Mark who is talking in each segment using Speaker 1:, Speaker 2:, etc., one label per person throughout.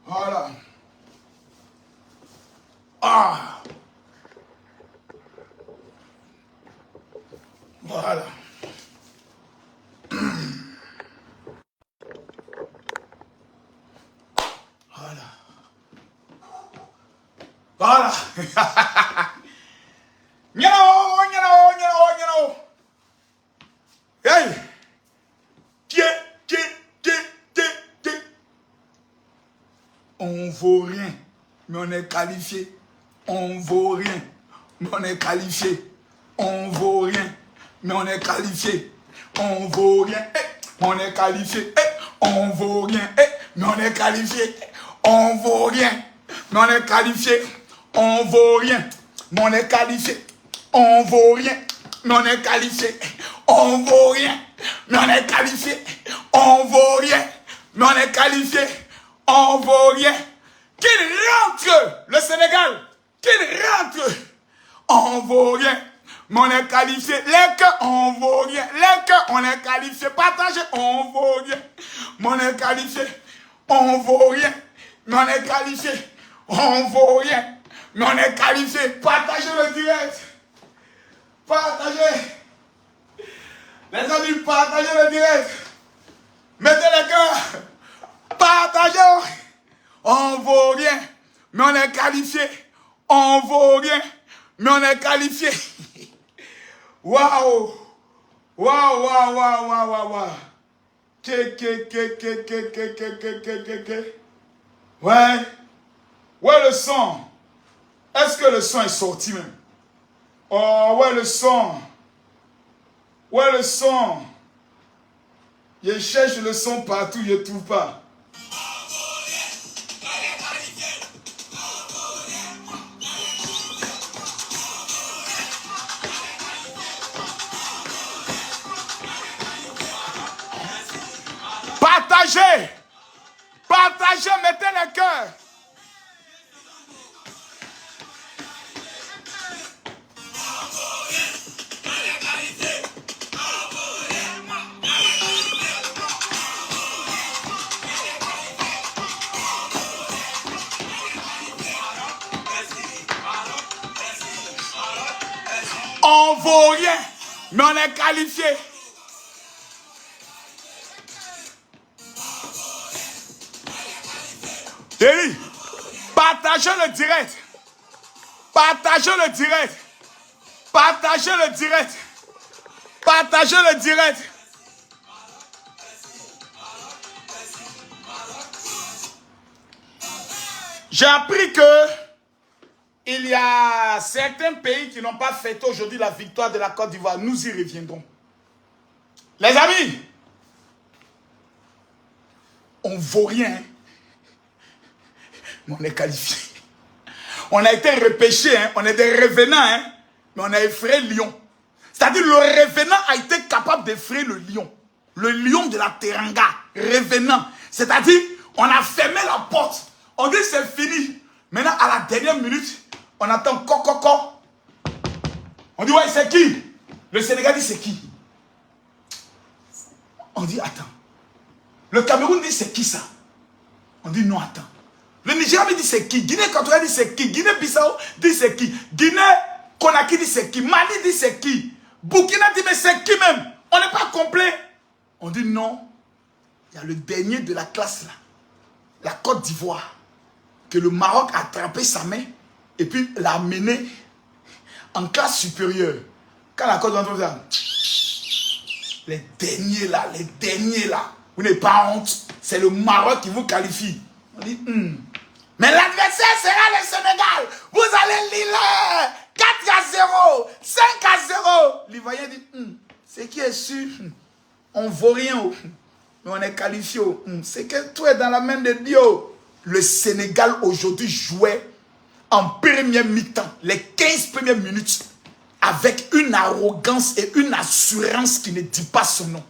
Speaker 1: Voilà. Ah. Voilà. Voilà. Voilà. Hey. On vaut rien, mais on est qualifié. On vaut rien, mais on est qualifié. On vaut rien, mais on est qualifié. On vaut rien, mais on est qualifié. On vaut rien, mais on est qualifié. On vaut rien, mais on est qualifié. On vaut rien, mais on est qualifié. On vaut rien, mais on est qualifié. On vaut rien, mais on est qualifié. On vaut rien, mais on est qualifié. On vaut rien. Qu'il rentre, le Sénégal, qu'il rentre. On vaut rien, mais on est qualifié. Les cœurs, on vaut rien. Les cœurs, on est qualifié. Partagez, on vaut rien, mais on est qualifié. On vaut rien, mais on est qualifié. On vaut rien, mais on est qualifié. Partagez le direct. Partagez. Les amis, partagez le direct. Mettez les cœurs. Partagez. On vaut rien, mais on est qualifié. On vaut rien, mais on est qualifié. Waouh! Waouh, waouh, waouh, waouh, waouh, waouh. Ouais. Ouais, le son. Est-ce que le son est sorti même? Oh, ouais, le son. Ouais, le son. Je cherche le son partout, je ne trouve pas. Partagez. Partagez, mettez les cœurs. On vaut rien, mais on est qualifié. Thierry, partagez le direct. Partagez le direct. Partagez le direct. Partagez le direct. J'ai appris que il y a certains pays qui n'ont pas fêté aujourd'hui la victoire de la Côte d'Ivoire. Nous y reviendrons. Les amis, on ne vaut rien. Mais on est qualifié. On a été repêché, hein? On est des revenants, hein? Mais on a effrayé le lion. C'est-à-dire le revenant a été capable d'effrayer le lion. Le lion de la Teranga, revenant. C'est-à-dire, on a fermé la porte. On dit c'est fini. Maintenant, à la dernière minute, on attend coco. On dit ouais, c'est qui? Le Sénégal dit c'est qui? On dit attends. Le Cameroun dit c'est qui ça? On dit non, attends. Le Nigeria dit c'est qui? Guinée Équatoriale dit c'est qui? Guinée-Bissau dit c'est qui? Guinée-Conakry dit c'est qui? Mali dit c'est qui? Burkina dit mais c'est qui même? On n'est pas complet. On dit non. Il y a le dernier de la classe là. La Côte d'Ivoire. Que le Maroc a attrapé sa main et puis l'a amené en classe supérieure. Quand la Côte d'Ivoire, les derniers là, vous n'avez pas honte. C'est le Maroc qui vous qualifie. On dit, mais l'adversaire sera le Sénégal. Vous allez lire 4-0, 5-0. L'Ivoirien dit, c'est qui est sûr, on ne vaut rien, mais on est qualifié. C'est que tout est dans la main de Dieu. Le Sénégal aujourd'hui jouait en première mi-temps, les 15 premières minutes, avec une arrogance et une assurance qui ne dit pas son nom.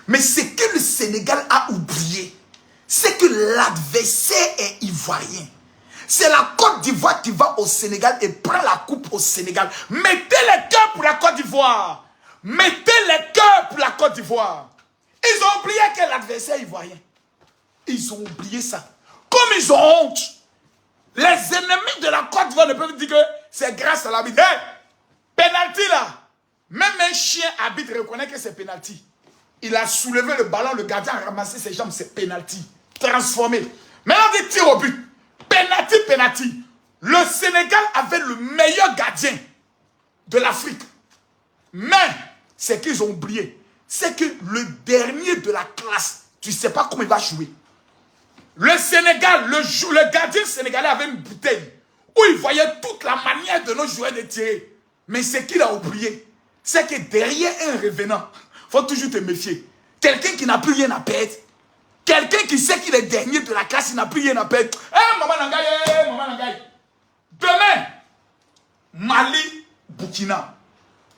Speaker 1: Mais ce que le Sénégal a oublié, c'est que l'adversaire est ivoirien. C'est la Côte d'Ivoire qui va au Sénégal et prend la coupe au Sénégal. Mettez les cœurs pour la Côte d'Ivoire. Mettez les cœurs pour la Côte d'Ivoire. Ils ont oublié que l'adversaire est ivoirien. Ils ont oublié ça. Comme ils ont honte, les ennemis de la Côte d'Ivoire ne peuvent dire que c'est grâce à l'arbitre. Hey, penalty là, même un chien arbitre reconnaît que c'est penalty. Il a soulevé le ballon, le gardien a ramassé ses jambes, c'est penalty. Transformé. Maintenant, des tirs au but. Penalty, penalty. Le Sénégal avait le meilleur gardien de l'Afrique. Mais, c'est qu'ils ont oublié. C'est que le dernier de la classe, tu ne sais pas comment il va jouer. Le Sénégal, le gardien sénégalais avait une bouteille où il voyait toute la manière de nos joueurs de tirer. Mais ce qu'il a oublié, c'est que derrière un revenant, il faut toujours te méfier. Quelqu'un qui n'a plus rien à perdre, quelqu'un qui sait qu'il est dernier de la classe, il n'a plus rien à perdre. Eh, maman Nangaye, maman Nangaye. Demain, Mali, Burkina.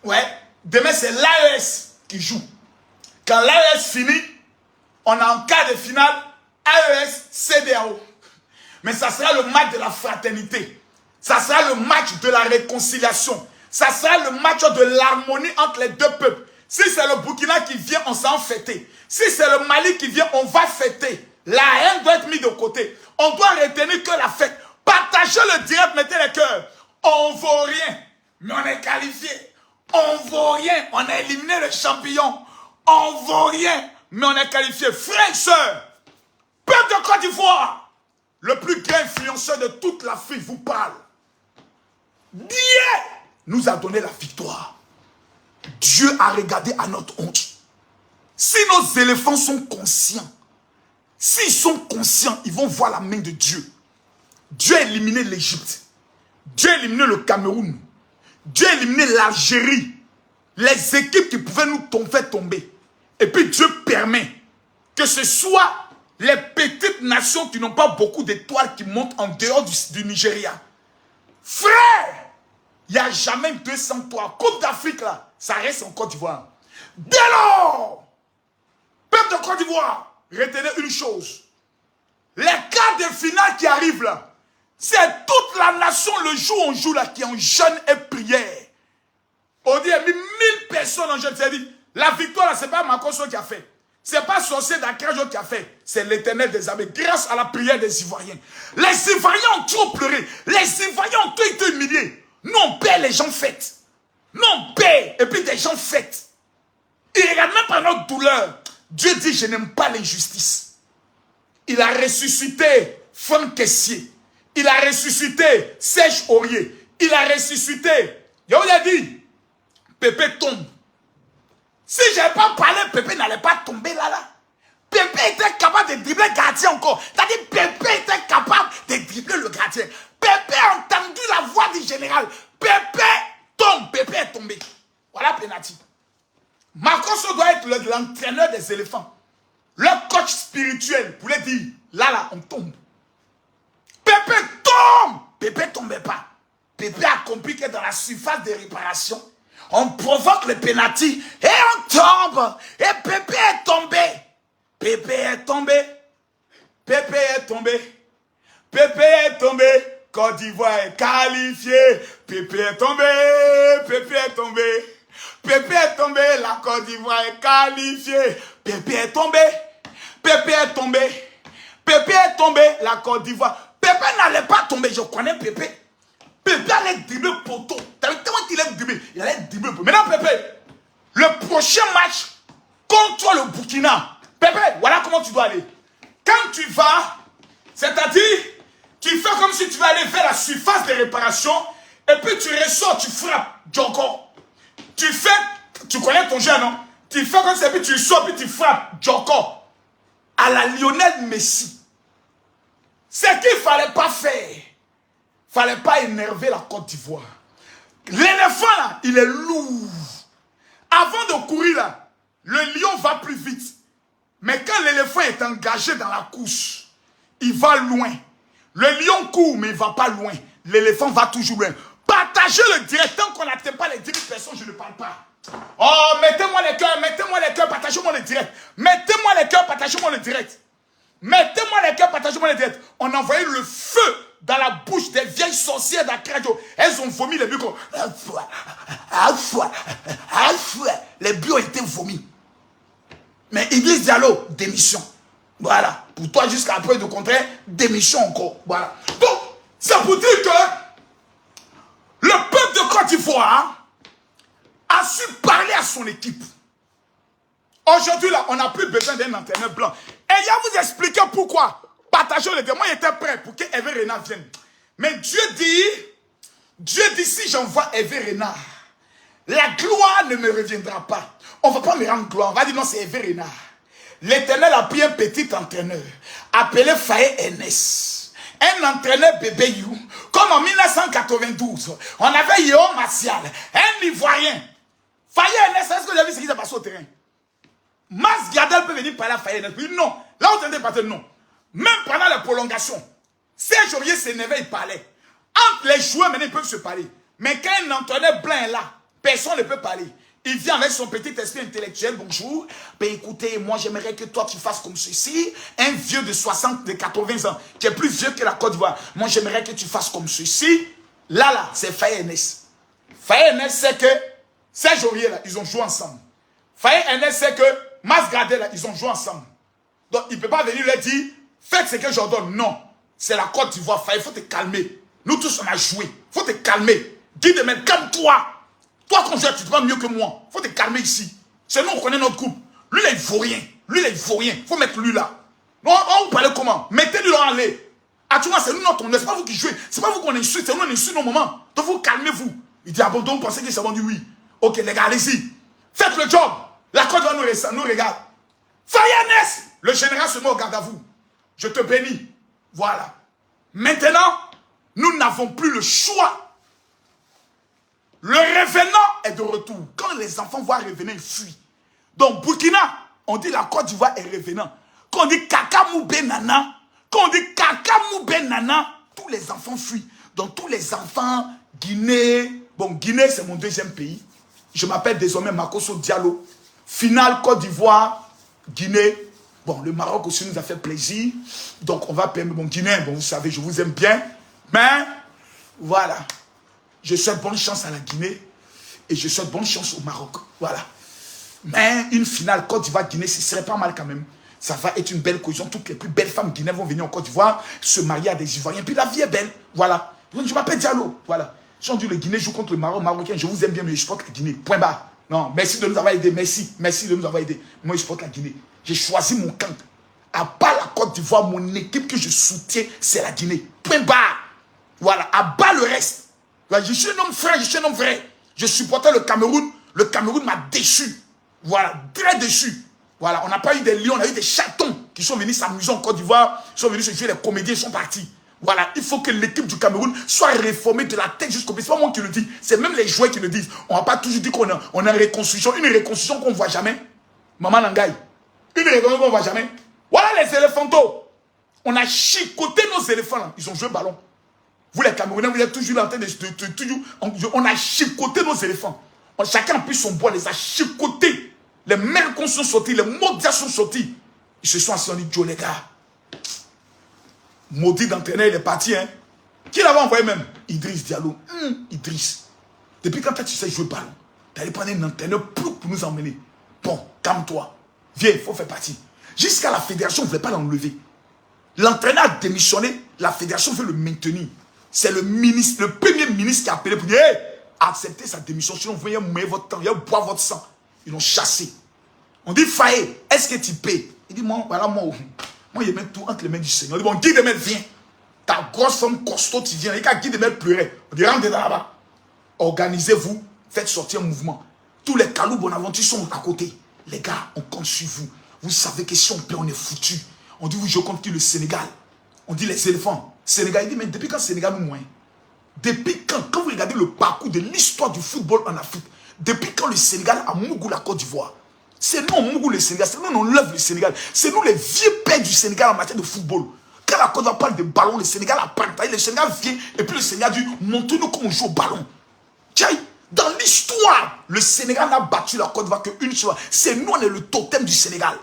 Speaker 1: Ouais, demain c'est l'AES qui joue. Quand l'AES finit, on a en quart de finale AES CEDEAO. Mais ça sera le match de la fraternité. Ça sera le match de la réconciliation. Ça sera le match de l'harmonie entre les deux peuples. Si c'est le Burkina qui vient, on s'en fêter. Si c'est le Mali qui vient, on va fêter. La haine doit être mise de côté. On doit retenir que la fête. Partagez le direct, mettez les cœurs. On ne vaut rien, mais on est qualifié. On ne vaut rien, on a éliminé le champion. On ne vaut rien, mais on est qualifié. Frères et sœurs, peuple de Côte d'Ivoire, le plus grand influenceur de toute l'Afrique vous parle. Dieu nous a donné la victoire. Dieu a regardé à notre honte. Si nos éléphants sont conscients, s'ils sont conscients, ils vont voir la main de Dieu. Dieu a éliminé l'Égypte. Dieu a éliminé le Cameroun. Dieu a éliminé l'Algérie. Les équipes qui pouvaient nous faire tomber. Et puis Dieu permet que ce soit les petites nations qui n'ont pas beaucoup d'étoiles qui montent en dehors du Nigeria. Frère, il n'y a jamais 203. Coupe d'Afrique là, ça reste en Côte d'Ivoire. Dès lors, peuple de Côte d'Ivoire, retenez une chose. Les quarts de finale qui arrivent là, c'est toute la nation le jour où on joue là qui est en jeûne et prière. On dit 1000 personnes en jeûne. C'est-à-dire, la victoire là, ce n'est pas Makoso qui a fait. Ce n'est pas Sorcier d'Akrajo qui a fait. C'est l'Éternel des armées, grâce à la prière des Ivoiriens. Les Ivoiriens ont trop pleuré. Les Ivoiriens ont tout été humiliés. Nous on paie, les gens fêtent. Nous on paie, et puis des gens fêtent. Ils regardent même pas notre douleur. Dieu dit, je n'aime pas l'injustice. Il a ressuscité Franck Kessier. Il a ressuscité Serge Aurier. Il a ressuscité. Il a dit, Pépé tombe. Si je n'avais pas parlé, Pépé n'allait pas tomber là. Pépé était capable de dribbler le gardien encore. C'est-à-dire, Pépé était capable de dribbler le gardien. Pépé a entendu la voix du général. Pépé tombe. Pépé est tombé. Voilà penalty. Makoso doit être l'entraîneur des éléphants. Le coach spirituel pour lui dire, là, on tombe. Pépé tombe. Pépé ne tombait pas. Pépé a compris que dans la surface de réparation, on provoque le penalty et on tombe. Et Pépé est tombé. Pépé est tombé. Pépé est tombé. Pépé est tombé. Côte d'Ivoire est qualifié. Pépé est tombé. Pépé est tombé. Pépé est tombé. La Côte d'Ivoire est qualifiée. Pépé est tombé. Pépé est tombé. Pépé est tombé. La Côte d'Ivoire. Pépé n'allait pas tomber. Je connais Pépé. Pépé allait dribbler poteau. T'as vu tellement qu'il allait dribbler. Il allait dribbler. Maintenant, Pépé, le prochain match contre le Burkina. Pépé, voilà comment tu dois aller. Quand tu vas, c'est-à-dire, tu fais comme si tu vas aller vers la surface de réparation et puis tu ressors, tu frappes. Djoko. Tu fais, tu connais ton jeu, non? Tu fais comme ça, puis tu sors, puis tu frappes. Djoko. À la Lionel Messi. Ce qu'il ne fallait pas faire. Il ne fallait pas énerver la Côte d'Ivoire. L'éléphant là, il est lourd. Avant de courir là, le lion va plus vite. Mais quand l'éléphant est engagé dans la course, il va loin. Le lion court, mais il ne va pas loin. L'éléphant va toujours loin. Partagez le direct. Tant qu'on n'atteint pas les 10 000 personnes, je ne parle pas. Oh, mettez-moi les cœurs, partagez-moi le direct. Mettez-moi les cœurs, partagez-moi le direct. Mettez-moi les cœurs, partagez-moi le direct. On a envoyé le feu dans la bouche des vieilles sorcières d'Akradio. Elles ont vomi les buts. Les buts ont été vomis. Mais Église Diallo, démission. Voilà. pour toi jusqu'à la preuve de contraire, démission encore. Voilà. Donc, c'est pour dire que le peuple de Côte d'Ivoire a su parler à son équipe. Aujourd'hui, là, on n'a plus besoin d'un entraîneur blanc. Et il va vous expliquer pourquoi. Partagez le démon, il était prêt pour que Hervé Renard vienne. Mais Dieu dit, si j'envoie Hervé Renard, la gloire ne me reviendra pas. On ne va pas me rendre gloire. On va dire non, c'est Hervé Renard. L'Éternel a pris un petit entraîneur appelé Faye Ernest. Un entraîneur bébé You. Comme en 1992, on avait Yéon Martial, un Ivoirien. Faye Ernest, est-ce que vous avez vu ce qui s'est passé au terrain? Mas Gardel peut venir parler à Faye Ernest. Puis non. Là où tu es parti, non. Même pendant la prolongation, Serge Aurier s'énervait, il parlait. Entre les joueurs, maintenant, ils peuvent se parler. Mais quand un entraîneur blanc est là, personne ne peut parler. Il vient avec son petit esprit intellectuel. Bonjour. Ben écoutez, moi j'aimerais que toi tu fasses comme ceci. Un vieux de 60, de 80 ans, qui est plus vieux que la Côte d'Ivoire. Moi j'aimerais que tu fasses comme ceci. Là, c'est Faye Ernest. Faye Ernest sait que Serge Aurier, là, ils ont joué ensemble. Faye Ernest sait que Mas Gardel, là, ils ont joué ensemble. Donc il ne peut pas venir leur dire, faites ce que j'ordonne. Non. C'est la Côte d'Ivoire. Faye, il faut te calmer. Nous tous, on a joué. Il faut te calmer. Guy Demel, calme-toi. Toi, quand tu te prends mieux que moi. Il faut te calmer ici. C'est nous, on connaît notre groupe. Lui, là, il vaut rien. Lui, là, il vaut rien. Il faut mettre lui là. On vous parle comment? Mettez-lui là en l'air. Actuellement, c'est nous notre honneur. C'est pas vous qui jouez. C'est pas vous qu'on insulte. C'est nous on insulte nos moments. Donc, vous calmez-vous. Il dit, ah bon, donc vous pensez que c'est bon? Dit oui. Ok, les gars, allez-y. Faites le job. La Côte va nous regarde. Faye Ernest, le général se met au garde à vous. Je te bénis. Voilà. Maintenant, nous n'avons plus le choix. Le revenant est de retour. Quand les enfants voient revenant, ils fuient. Donc, Burkina, on dit la Côte d'Ivoire est revenant. Quand on dit Kakamoube Nana, tous les enfants fuient. Donc, tous les enfants, Guinée, bon, Guinée, c'est mon deuxième pays. Je m'appelle désormais Makosso Diallo. Finale Côte d'Ivoire, Guinée. Bon, le Maroc aussi nous a fait plaisir. Donc, on va permettre, bon, Guinée, bon, vous savez, je vous aime bien. Mais, voilà. Je souhaite bonne chance à la Guinée et je souhaite bonne chance au Maroc. Voilà. Mais une finale Côte d'Ivoire-Guinée, ce serait pas mal quand même. Ça va être une belle cohésion. Toutes les plus belles femmes guinéennes vont venir en Côte d'Ivoire, se marier à des Ivoiriens. Puis la vie est belle. Voilà. Je m'appelle Diallo. Voilà. Si on dit le Guinée joue contre le Maroc, Marocain, je vous aime bien, mais je supporte la Guinée. Point barre. Non, merci de nous avoir aidés. Merci. Merci de nous avoir aidés. Moi, je supporte la Guinée. J'ai choisi mon camp. À part la Côte d'Ivoire, mon équipe que je soutiens, c'est la Guinée. Point barre. Voilà. À bas le reste. Je suis un homme frère, je suis un homme vrai. Je supportais le Cameroun. Le Cameroun m'a déçu. Voilà, très déçu. Voilà, on n'a pas eu des lions, on a eu des chatons qui sont venus s'amuser en Côte d'Ivoire, ils sont venus se jouer les comédiens, ils sont partis. Voilà, il faut que l'équipe du Cameroun soit réformée de la tête jusqu'au pied. C'est pas moi qui le dis, c'est même les joueurs qui le disent. On n'a pas toujours dit qu'on a une reconstruction qu'on ne voit jamais. Maman Nangaï, une reconstruction qu'on ne voit jamais. Voilà les éléphantos. On a chicoté nos éléphants là, ils ont joué ballon. Vous les Camerounais, vous êtes toujours en train de toujours, on a chicoté nos éléphants. Chacun a pris son bois, les a chicotés. Les mercons sont sortis, les maudits sont sortis. Ils se sont assis, on dit, Joe les gars. Maudit d'entraîneur, il est parti. Hein. Qui l'avait envoyé même? Idriss Diallo. Idriss. Depuis quand tu sais jouer ballon, tu allais prendre un entraîneur pour nous emmener. Bon, calme-toi. Viens, il faut faire partie. Jusqu'à la fédération, on ne voulait pas l'enlever. L'entraîneur a démissionné, la fédération veut le maintenir. C'est le ministre, le premier ministre qui a appelé pour dire hey, acceptez sa démission, sinon vous voyez mouiller votre temps, vous allez boire votre sang. Ils l'ont chassé. On dit Faye, est-ce que tu paies? Il dit moi, voilà, moi, il met tout entre les mains du Seigneur. On dit bon, Guy Demel, viens. Ta grosse femme costaud, tu viens. Et quand Guy Demel pleurait, on dit rentre dedans là-bas. Organisez-vous, faites sortir un mouvement. Tous les Kalou Bonaventure sont à côté. Les gars, on compte sur vous. Vous savez que si on paie, on est foutu. On dit oui, je compte qui le Sénégal. On dit les éléphants. Sénégal, il dit, mais depuis quand Sénégal nous moins? Depuis quand vous regardez le parcours de l'histoire du football en Afrique, depuis quand le Sénégal a mougou la Côte d'Ivoire? C'est nous, on mougou le Sénégal, c'est nous, on lève le Sénégal. C'est nous, les vieux pères du Sénégal en matière de football. Quand la Côte d'Ivoire parle de ballon, le Sénégal a partagé, le Sénégal vient, et puis le Sénégal dit, montrez-nous comment on joue au ballon. Tiens, dans l'histoire, le Sénégal n'a battu la Côte d'Ivoire qu'une fois. C'est nous, on est le totem du Sénégal.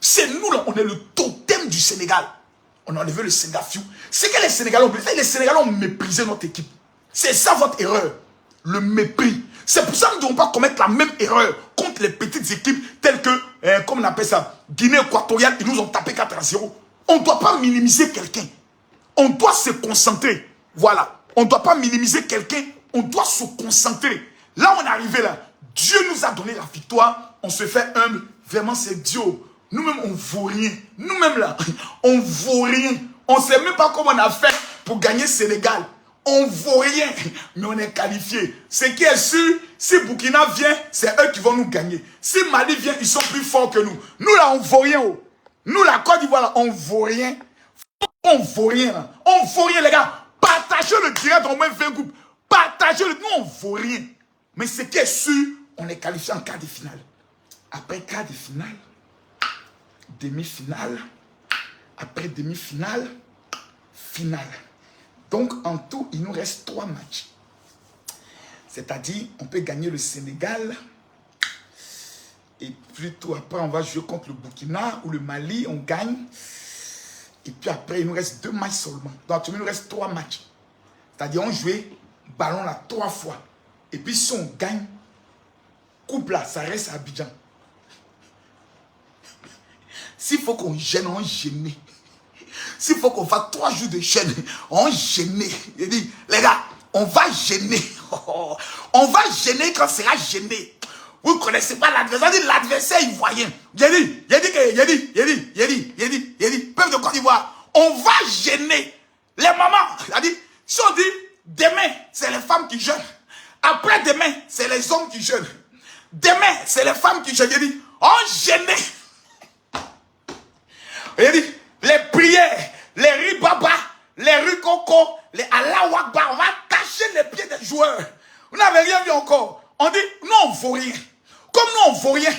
Speaker 1: C'est nous, là, on est le totem du Sénégal. On a enlevé le Sénégal. C'est que les Sénégalais ont méprisé notre équipe. C'est ça votre erreur. Le mépris. C'est pour ça que nous ne devons pas commettre la même erreur contre les petites équipes telles que, comme on appelle ça, Guinée équatoriale, ils nous ont tapé 4-0. On ne doit pas minimiser quelqu'un. On doit se concentrer. Voilà. On ne doit pas minimiser quelqu'un. On doit se concentrer. Là, on est arrivé là. Dieu nous a donné la victoire. On se fait humble. Vraiment, c'est Dieu. Nous-mêmes, on ne vaut rien. Nous-mêmes là, on ne vaut rien. On ne sait même pas comment on a fait pour gagner Sénégal. On ne vaut rien, mais on est qualifié. Ce qui est sûr, si Burkina vient, c'est eux qui vont nous gagner. Si Mali vient, ils sont plus forts que nous. Nous là, on ne vaut rien. Oh. Nous, la Côte d'Ivoire, là, on ne vaut rien. On ne vaut rien. Là. On ne vaut rien, les gars. Partagez le direct au moins 20 groupes. Partagez-le. Nous, on ne vaut rien. Mais ce qui est sûr, on est qualifié en quart de finale. Après quart de finale, demi-finale, après demi-finale, finale. Donc, en tout, il nous reste 3 matchs. C'est-à-dire, on peut gagner le Sénégal. Et plutôt après, on va jouer contre le Burkina ou le Mali, on gagne. Et puis après, il nous reste 2 matchs seulement. Donc, il nous reste 3 matchs. C'est-à-dire, on joue ballon là 3 fois. Et puis, si on gagne, coupe là, ça reste à Abidjan. S'il faut qu'on gêne, on gêne. S'il faut qu'on fasse 3 jours de chaîne, on gêne. Il dit, les gars, on va gêner. On va gêner quand on sera gêné. Vous ne connaissez pas l'adversaire, l'adversaire ivoirien. Il dit, peuple de Côte d'Ivoire, on va gêner. Les mamans, il a dit, si on dit, demain, c'est les femmes qui jeûnent. Après demain, c'est les hommes qui jeûnent. Demain, c'est les femmes qui jeûnent. Il dit, on gêne. Il dit, les prières, les ribaba, les ricocos, les Allahu Akbar, on va cacher les pieds des joueurs. Vous n'avez rien vu encore. On dit, nous on ne vaut rien. Comme nous on ne vaut rien,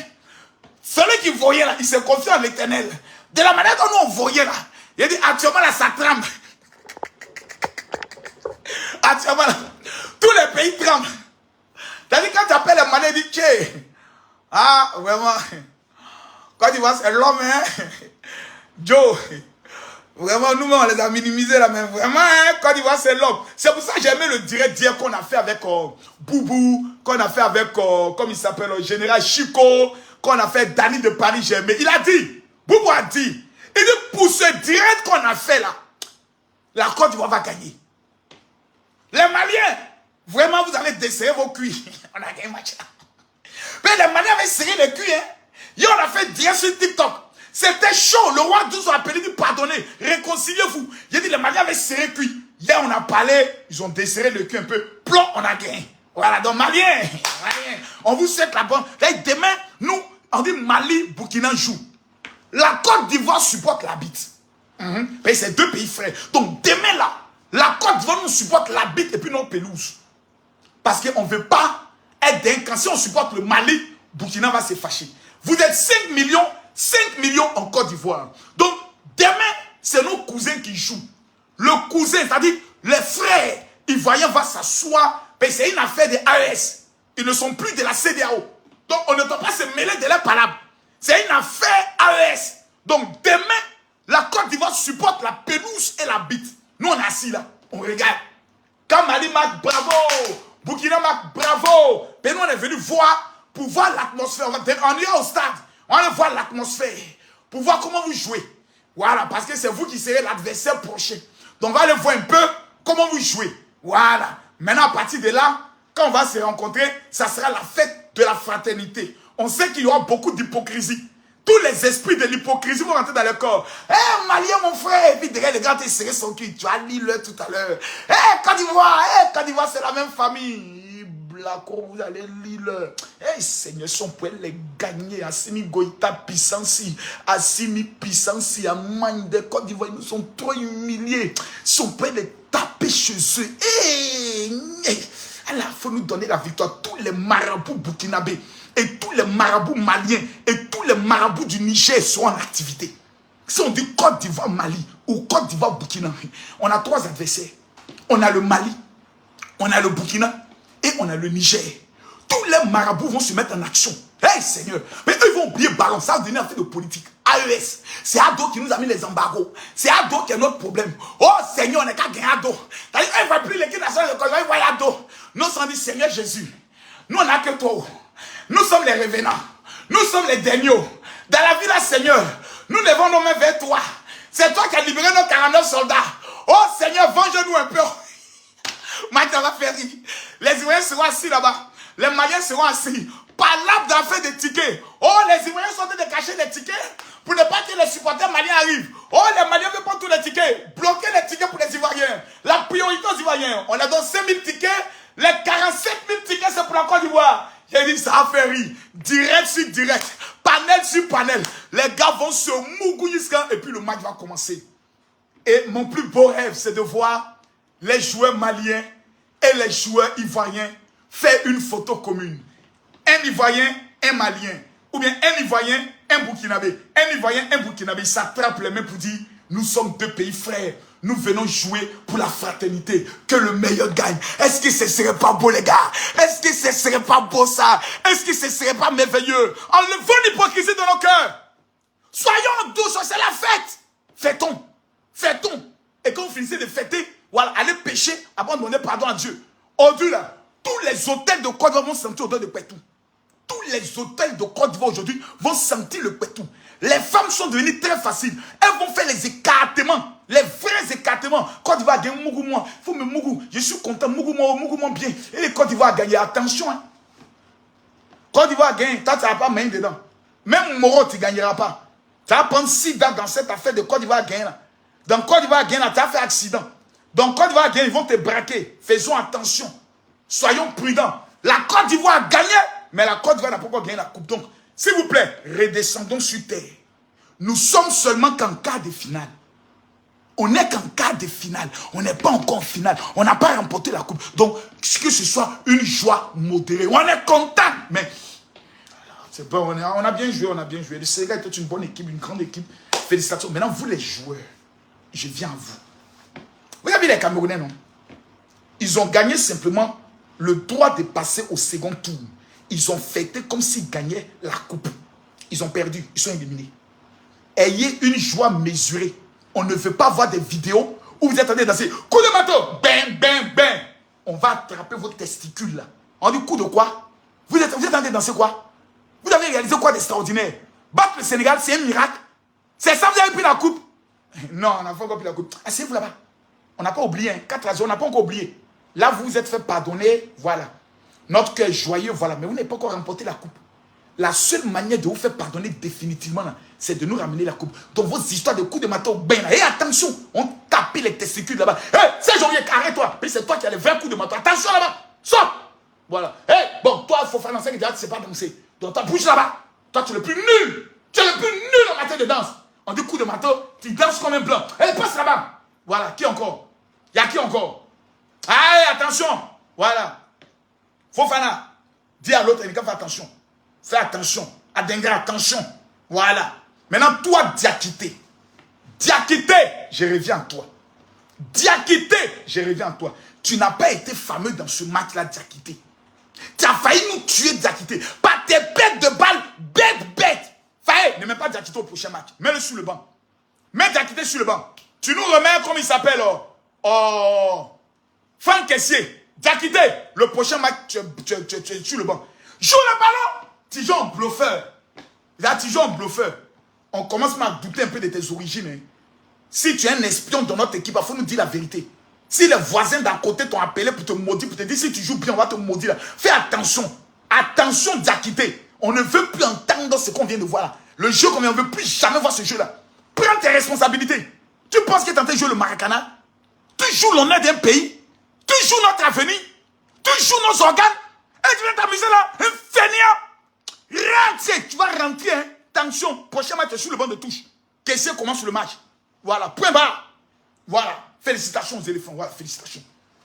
Speaker 1: celui qui vaut rien là, il se confie en l'Éternel. De la manière dont nous on vaut rien là, il dit actuellement là ça tremble. Actuellement là, tous les pays tremblent. C'est-à-dire quand tu appelles les Maliens, il dit, ah vraiment, quand tu vois c'est l'homme, hein, Joe. Vraiment, nous, on les a minimisés là, mais vraiment, hein, Côte d'Ivoire, c'est l'homme. C'est pour ça que j'ai aimé le direct d'hier qu'on a fait avec Boubou, qu'on a fait avec, comme il s'appelle, le général Chico, qu'on a fait Dani de Paris, j'ai aimé. Il a dit, Boubou a dit, il dit, pour ce direct qu'on a fait là, la Côte d'Ivoire va gagner. Les Maliens, vraiment, vous allez desserrer vos cuits. On a gagné le match là. Mais les Maliens avaient serré les cuits, hein. Hier, on a fait direct sur TikTok. C'était chaud. Le roi 12 a appelé, dit pardonnez, réconciliez-vous. Il a dit les Maliens avaient serré le cul. Hier, on a parlé, ils ont desserré le cul un peu. Plomb, on a gagné. Voilà, donc Maliens, on vous souhaite la bonne. Là, demain, nous, on dit Mali, Burkina joue. La Côte d'Ivoire supporte la bite. Mais c'est 2 pays frères. Donc demain, là, la Côte d'Ivoire nous supporte la bite et puis nos pelouses. Parce qu'on ne veut pas être d'un camp. Si on supporte le Mali, Burkina va se fâcher. Vous êtes 5 millions en Côte d'Ivoire. Donc, demain, c'est nos cousins qui jouent. Le cousin, c'est-à-dire les frères ivoiriens vont s'asseoir. C'est une affaire des AES. Ils ne sont plus de la CEDEAO. Donc, on ne doit pas se mêler de leurs palabres. C'est une affaire AES. Donc, demain, la Côte d'Ivoire supporte la pelouse et la bite. Nous, on est assis là. On regarde. Quand Mali marque, bravo. Burkina marque, bravo. Mais nous, on est venu voir, pour voir l'atmosphère. On est au stade. On va voir l'atmosphère pour voir comment vous jouez. Voilà, parce que c'est vous qui serez l'adversaire prochain. Donc, on va aller voir un peu comment vous jouez. Voilà. Maintenant, à partir de là, quand on va se rencontrer, ça sera la fête de la fraternité. On sait qu'il y aura beaucoup d'hypocrisie. Tous les esprits de l'hypocrisie vont rentrer dans le corps. Hé, Malien, mon frère. Et puis, derrière, les gars, tu serré son cul. Tu as lu le tout à l'heure. Hé, Côte d'Ivoire, c'est la même famille. Blacko, vous allez lire. Hey, Seigneur, si on pouvait les gagner, Assimi Goïta Pissansi, Assimi Pissansi, Amagne de Côte d'Ivoire, ils nous sont trop humiliés. Si on pouvait les taper chez eux, alors il faut nous donner la victoire. Tous les marabouts burkinabés, et tous les marabouts maliens, et tous les marabouts du Niger sont en activité. Si on dit Côte d'Ivoire Mali, ou Côte d'Ivoire Burkina, on a 3 adversaires. On a le Mali, on a le Burkina, et on a le Niger. Tous les marabouts vont se mettre en action. Hey Seigneur. Mais eux ils vont oublier Baron. Ça va devenir un fait de politique. AES. C'est Ado qui nous a mis les embargos. C'est Ado qui est notre problème. Oh Seigneur, on n'est qu'à gagner Ado. C'est-à-dire qu'il ne va plus l'équipe nationale de Côte d'Ivoire, il va y Ado. Nous sommes dit Seigneur Jésus. Nous on n'a que toi. Nous sommes les revenants. Nous sommes les derniers. Dans la vie là Seigneur, nous levons nos mains vers toi. C'est toi qui as libéré nos 49 soldats. Oh Seigneur, venge-nous un peu. Maintenant, on va faire rire. Les Ivoiriens seront assis là-bas. Les Maliens seront assis. Par l'arbre d'affaires des tickets. Oh, les Ivoiriens sont en train de cacher les tickets pour ne pas que les supporters maliens arrivent. Oh, les Maliens veulent prendre tous les tickets. Bloquer les tickets pour les Ivoiriens. La priorité aux Ivoiriens. On a donné 5 000 tickets. Les 47 000 tickets, c'est pour la Côte d'Ivoire. J'ai dit, ça a fait rire. Direct sur direct. Panel sur panel. Les gars vont se mougouiller et puis le match va commencer. Et mon plus beau rêve, c'est de voir les joueurs maliens et les joueurs ivoiriens faire une photo commune. Un Ivoirien, un Malien. Ou bien un Ivoirien, un Burkinabé. Un Ivoirien, un Burkinabé. Ils s'attrapent les mains pour dire, nous sommes deux pays frères. Nous venons jouer pour la fraternité. Que le meilleur gagne. Est-ce que ce serait pas beau, les gars? Est-ce que ce serait pas beau, ça? Est-ce que ce serait pas merveilleux? Enlevons l'hypocrisie de nos cœurs. Soyons douces, c'est la fête. Fêtons. Fêtons. Et quand vous finissez de fêter, voilà, allez pécher avant de demander pardon à Dieu. Aujourd'hui, là, tous les hôtels de Côte d'Ivoire vont sentir l'odeur de pétou. Tous les hôtels de Côte d'Ivoire aujourd'hui vont sentir le pétou. Les femmes sont devenues très faciles. Elles vont faire les écartements. Les vrais écartements. Côte d'Ivoire a gagné Mougou moi. Il faut me Mougou. Je suis content. Mougou moi bien. Et les Côte d'Ivoire a gagné. Attention. Hein. Côte d'Ivoire a gagné. Toi, tu n'as pas main dedans. Même Moro, tu ne gagneras pas. Tu vas prendre 6 dates dans cette affaire de Côte d'Ivoire a gagné. Dans Côte d'Ivoire a gagné, tu as fait accident. Dans Côte d'Ivoire a gagné, ils vont te braquer. Faisons attention. Soyons prudents. La Côte d'Ivoire a gagné, mais la Côte d'Ivoire n'a pas encore gagné la coupe. Donc, s'il vous plaît, redescendons sur terre. Nous sommes seulement qu'en quart de finale. On n'est qu'en quart de finale. On n'est pas encore en finale. On n'a pas remporté la coupe. Donc, que ce soit une joie modérée. On est content. Mais, c'est bon, on a bien joué, on a bien joué. Le Sénégal était une bonne équipe, une grande équipe. Félicitations. Maintenant, vous les joueurs, je viens à vous. Vous avez vu les Camerounais, non? Ils ont gagné simplement le droit de passer au second tour. Ils ont fêté comme s'ils gagnaient la coupe. Ils ont perdu, ils sont éliminés. Ayez une joie mesurée. On ne veut pas voir des vidéos où vous êtes en train de danser. Coup de marteau, ben, ben, ben. On va attraper vos testicules là. On dit coup de quoi? Vous êtes en train de danser quoi? Vous avez réalisé quoi d'extraordinaire? Battre le Sénégal, c'est un miracle. C'est ça, vous avez pris la coupe? Non, on n'a pas encore pris la coupe. Asseyez-vous là-bas. On n'a pas oublié, hein. 4-0, on n'a pas encore oublié. Là, vous vous êtes fait pardonner, voilà. Notre cœur joyeux, voilà. Mais vous n'avez pas encore remporté la coupe. La seule manière de vous faire pardonner définitivement, c'est de nous ramener la coupe. Donc, vos histoires de coups de marteau, ben, et attention, on tape les testicules là-bas. Hé, c'est janvier, arrête-toi. Puis c'est toi qui as les 20 coups de marteau. Attention là-bas, sors. Voilà. Hé, bon, toi, il faut faire danser, tu ne sais pas danser. Donc, toi, bouge là-bas. Toi, tu es le plus nul. Tu es le plus nul en matière de danse. On dit coup de marteau, tu danses comme un blanc. Hé, passe là-bas. Voilà, qui encore? Il y a qui encore? Allez, attention. Voilà. Fofana, dis à l'autre, fais attention. Fais attention. Adenga, attention. Voilà. Maintenant, toi, Diakité. Diakité, je reviens à toi. Diakité, je reviens à toi. Tu n'as pas été fameux dans ce match-là, Diakité. Tu as failli nous tuer, Diakité. Par tes bêtes de balles, bête. Failli, ne mets pas Diakité au prochain match. Mets-le sur le banc. Mets Diakité sur le banc. Tu nous remets, comme il s'appelle, Franck Kessier. Diakité, le prochain match, tu es sur le banc. Joue le ballon. Tijon bluffeur. Là, Tijon bluffeur. On commence à douter un peu de tes origines. Hein. Si tu es un espion dans notre équipe, il faut nous dire la vérité. Si les voisins d'à côté t'ont appelé pour te maudire, pour te dire si tu joues bien, on va te maudire. Là. Fais attention. Attention, Diakité. On ne veut plus entendre ce qu'on vient de voir là. Le jeu qu'on vient, on ne veut plus jamais voir ce jeu-là. Prends tes responsabilités. Tu penses que tu es en train de jouer le Maracana? Tu joues l'honneur d'un pays? Tu joues notre avenir? Tu joues nos organes? Et tu viens t'amuser là? Un fainéant! Rentre! Tu vas rentrer, hein? Attention, prochain match, tu es sur le banc de touche. Kessier commence le match. Voilà, point barre. Voilà, félicitations aux éléphants. Voilà, félicitations.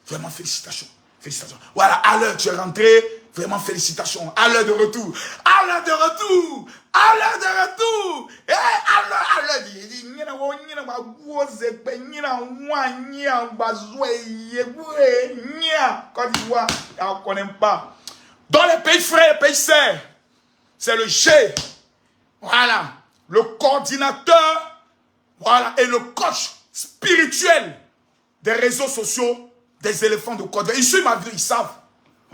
Speaker 1: Vraiment, félicitations. Félicitations. Voilà, à l'heure, tu es rentré. Vraiment, félicitations. À l'heure de retour. À l'heure de retour. À l'heure de retour. Et à l'heure. Quand tu vois, on ne connaît pas. Dans les pays frères, les pays sœurs, c'est le G. Voilà. Le coordinateur. Voilà. Et le coach spirituel des réseaux sociaux des éléphants de Côte d'Ivoire. Ils suivent ma vie, ils savent.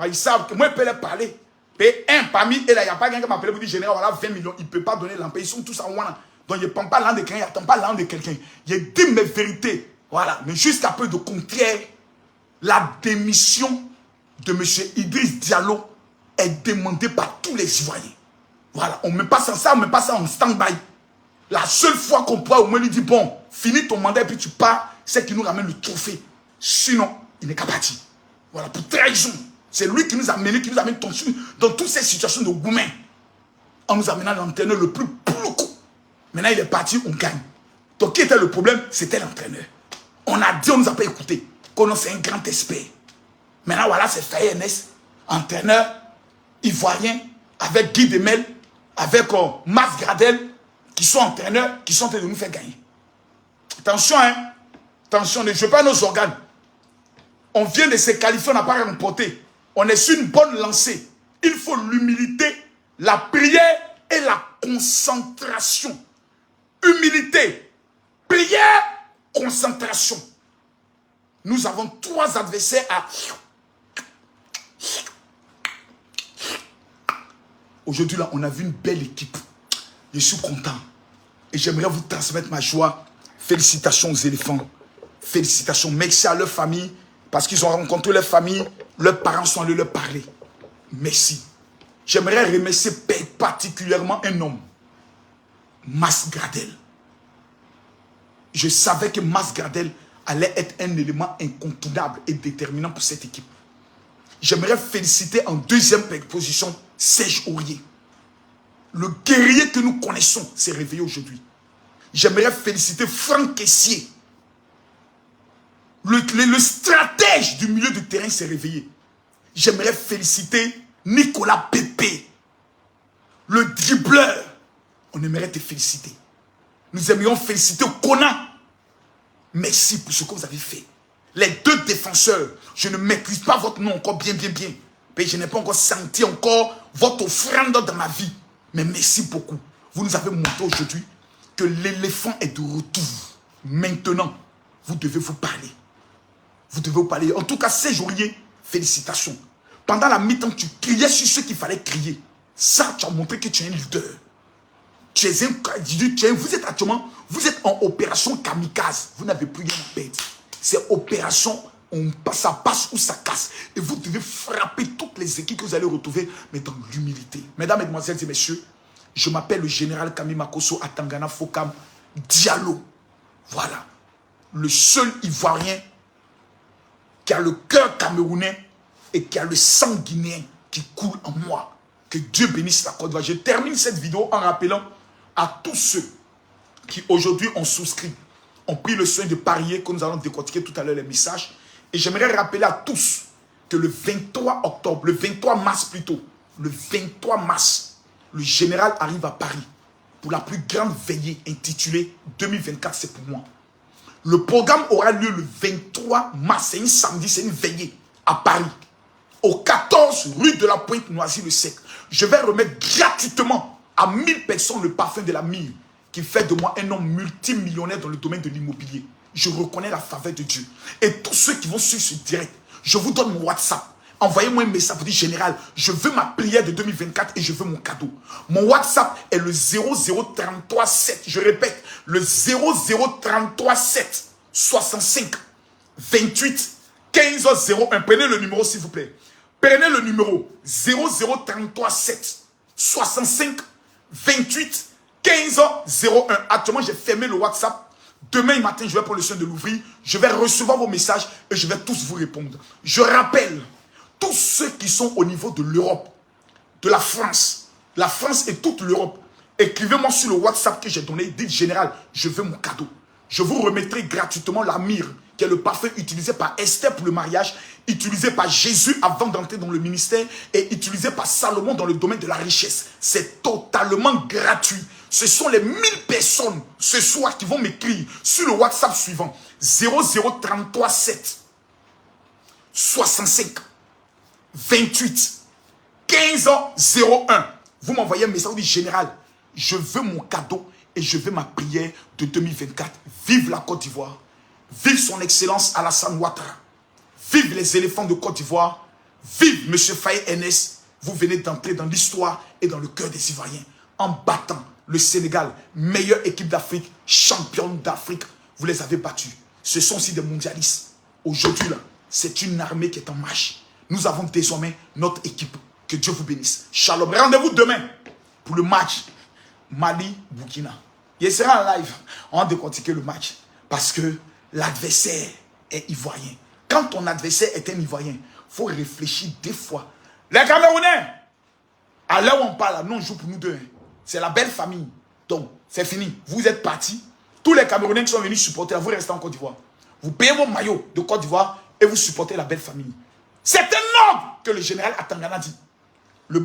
Speaker 1: Ils savent que moi, je peux leur parler. Et un parmi, et là, il n'y a pas quelqu'un qui m'appelle pour dire général, voilà 20 millions. Il ne peut pas donner l'empire. Ils sont tous en Wana. Donc je ne prends pas l'âme de quelqu'un, je n'attends pas l'âme de quelqu'un. Je dis mes vérités. Voilà. Mais jusqu'à peu de contraire, la démission de M. Idriss Diallo est demandée par tous les Ivoiriens. Voilà. On ne met pas ça, on ne met pas ça en stand-by. La seule fois qu'on pourra au moins lui dire, bon, finis ton mandat et puis tu pars, c'est qu'il nous ramène le trophée. Sinon, il n'est qu'à partir. Voilà, pour trahison. C'est lui qui nous a mené, dans toutes ces situations de gourmet. En nous amenant l'entraîneur le plus ploucou. Maintenant, il est parti, on gagne. Donc, qui était le problème? C'était l'entraîneur. On a dit, on ne nous a pas écouté. Qu'on c'est un grand expert. Maintenant, voilà, c'est Faye NS, entraîneur ivoirien, avec Guy Demel, avec Mas Gradel, qui sont entraîneurs, qui sont en train de nous faire gagner. Attention, hein. Attention, ne jouez pas nos organes. On vient de se qualifier, on n'a pas remporté. On est sur une bonne lancée. Il faut l'humilité, la prière et la concentration. Humilité, prière, concentration. Nous avons 3 adversaires à... Aujourd'hui, là, on a vu une belle équipe. Je suis content. Et j'aimerais vous transmettre ma joie. Félicitations aux éléphants. Félicitations. Merci à leur famille. Parce qu'ils ont rencontré leur famille. Leurs parents sont allés leur parler. Merci. J'aimerais remercier particulièrement un homme. Mas Gradel. Je savais que Mas Gradel allait être un élément incontournable et déterminant pour cette équipe. J'aimerais féliciter en 2e position Serge Aurier. Le guerrier que nous connaissons s'est réveillé aujourd'hui. J'aimerais féliciter Franck Kessier. Le stratège du milieu de terrain s'est réveillé. J'aimerais féliciter Nicolas Pépé. Le dribbleur. On aimerait te féliciter. Nous aimerions féliciter Conan. Merci pour ce que vous avez fait. Les 2 défenseurs, je ne maîtrise pas votre nom encore bien. Mais je n'ai pas encore senti votre offrande dans ma vie. Mais merci beaucoup. Vous nous avez montré aujourd'hui que l'éléphant est de retour. Maintenant, vous devez vous parler. Vous devez vous parler. En tout cas, Serge Aurier, félicitations. Pendant la mi-temps, tu criais sur ce qu'il fallait crier. Ça, tu as montré que tu es un leader. Vous êtes actuellement, vous êtes en opération kamikaze. Vous n'avez plus rien à perdre. C'est opération, ça passe ou ça casse. Et vous devez frapper toutes les équipes que vous allez retrouver, mais dans l'humilité. Mesdames, Mesdemoiselles et Messieurs, je m'appelle le général Kami Makosso Atangana Fokam Diallo. Voilà. Le seul Ivoirien qui a le cœur camerounais et qui a le sang guinéen qui coule en moi. Que Dieu bénisse la Côte d'Ivoire. Je termine cette vidéo en rappelant à tous ceux qui aujourd'hui ont souscrit, ont pris le soin de parier, que nous allons décortiquer tout à l'heure les messages. Et j'aimerais rappeler à tous que le 23 octobre, le 23 mars plutôt, le 23 mars, le général arrive à Paris pour la plus grande veillée intitulée 2024, c'est pour moi. Le programme aura lieu le 23 mars, c'est un samedi, c'est une veillée à Paris, au 14 rue de la Pointe Noisy-le-Sec. Je vais remettre gratuitement à 1000 personnes le parfum de la myrrhe qui fait de moi un homme multimillionnaire dans le domaine de l'immobilier. Je reconnais la faveur de Dieu. Et tous ceux qui vont suivre ce direct, je vous donne mon WhatsApp. Envoyez-moi un message pour dire, général, je veux ma prière de 2024 et je veux mon cadeau. Mon WhatsApp est le 00337. Je répète, le 00337 65 28 15 01. Prenez le numéro s'il vous plaît. Prenez le numéro 00337 65 28 15 01. Actuellement, j'ai fermé le WhatsApp. Demain matin, je vais prendre le soin de l'ouvrir. Je vais recevoir vos messages et je vais tous vous répondre. Je rappelle, tous ceux qui sont au niveau de l'Europe, de la France et toute l'Europe, écrivez-moi sur le WhatsApp que j'ai donné. Dites, général, je veux mon cadeau. Je vous remettrai gratuitement la myrrhe, qui est le parfum utilisé par Esther pour le mariage, utilisé par Jésus avant d'entrer dans le ministère et utilisé par Salomon dans le domaine de la richesse. C'est totalement gratuit. Ce sont les 1000 personnes ce soir qui vont m'écrire sur le WhatsApp suivant 00337 65 28 15 01. Vous m'envoyez un message, vous dites, général, je veux mon cadeau et je veux ma prière de 2024. Vive la Côte d'Ivoire. Vive son excellence Alassane Ouattara. Vive les éléphants de Côte d'Ivoire. Vive M. Faye NS. Vous venez d'entrer dans l'histoire et dans le cœur des Ivoiriens en battant Le Sénégal, meilleure équipe d'Afrique, championne d'Afrique. Vous les avez battus. Ce sont aussi des mondialistes. Aujourd'hui, là, c'est une armée qui est en marche. Nous avons désormais notre équipe. Que Dieu vous bénisse. Shalom. Rendez-vous demain pour le match Mali-Burkina. Il sera en live. On va décortiquer le match. Parce que l'adversaire est ivoirien. Quand ton adversaire est un ivoirien, il faut réfléchir 2 fois. Les Camerounais, à l'heure où on parle, nous on joue pour nous 2. C'est la belle famille. Donc, c'est fini. Vous êtes partis. Tous les Camerounais qui sont venus supporter, vous restez en Côte d'Ivoire. Vous payez vos maillots de Côte d'Ivoire et vous supportez la belle famille. C'est un ordre que le général Atangana dit. Le